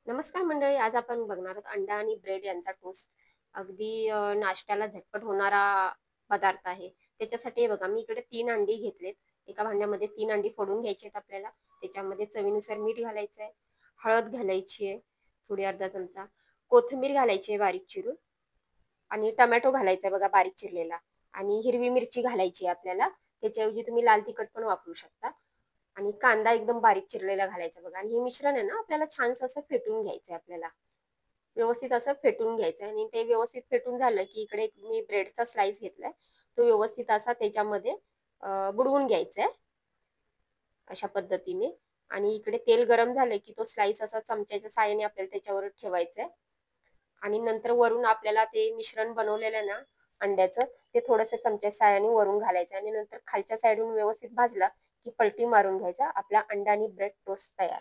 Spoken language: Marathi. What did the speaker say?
नमस्कार मंडळी, आज आपण बघणार आहोत अंडा आणि ब्रेड यांचा टोस्ट. अगदी नाश्त्याला झटपट होणारा पदार्थ आहे. त्याच्यासाठी हे बघा, मी इकडे 3 अंडी घेतलेत. एका भांड्यामध्ये 3 अंडी फोडून घ्यायची आहेत आपल्याला. त्याच्यामध्ये चवीनुसार मीठ घालायचं आहे, हळद घालायची आहे, थोडी अर्धा चमचा, कोथिंबीर घालायची आहे बारीक चिरून आणि टोमॅटो घालायचा आहे बघा बारीक चिरलेला आणि हिरवी मिरची घालायची आहे आपल्याला. त्याच्याऐवजी तुम्ही लाल तिखट पण वापरू शकता. आणि कांदा एकदम बारीक चिरलेला घालायचा बघा आणि हे मिश्रण आहे ना आपल्याला छानसं असं फेटून घ्यायचंय आपल्याला. व्यवस्थित असं फेटून घ्यायचंय आणि ते व्यवस्थित फेटून झालं की इकडे एक मी ब्रेडचा स्लाइस घेतलाय. तो व्यवस्थित असा त्याच्यामध्ये बुडवून घ्यायचा आहे अशा पद्धतीने. आणि इकडे तेल गरम झालं की तो स्लाइस असा चमच्याच्या साहाय्याने आपल्याला त्याच्यावर ठेवायचा आहे. आणि नंतर वरून आपल्याला ते मिश्रण बनवलेलं ना अंड्याचं, ते थोडंसं चमच्याच्या साहाय्याने वरून घालायचं आणि नंतर खालच्या साईडून व्यवस्थित भाजला की पलटी मारून घ्यायचा. आपला अंडा आणि ब्रेड टोस्ट तयार.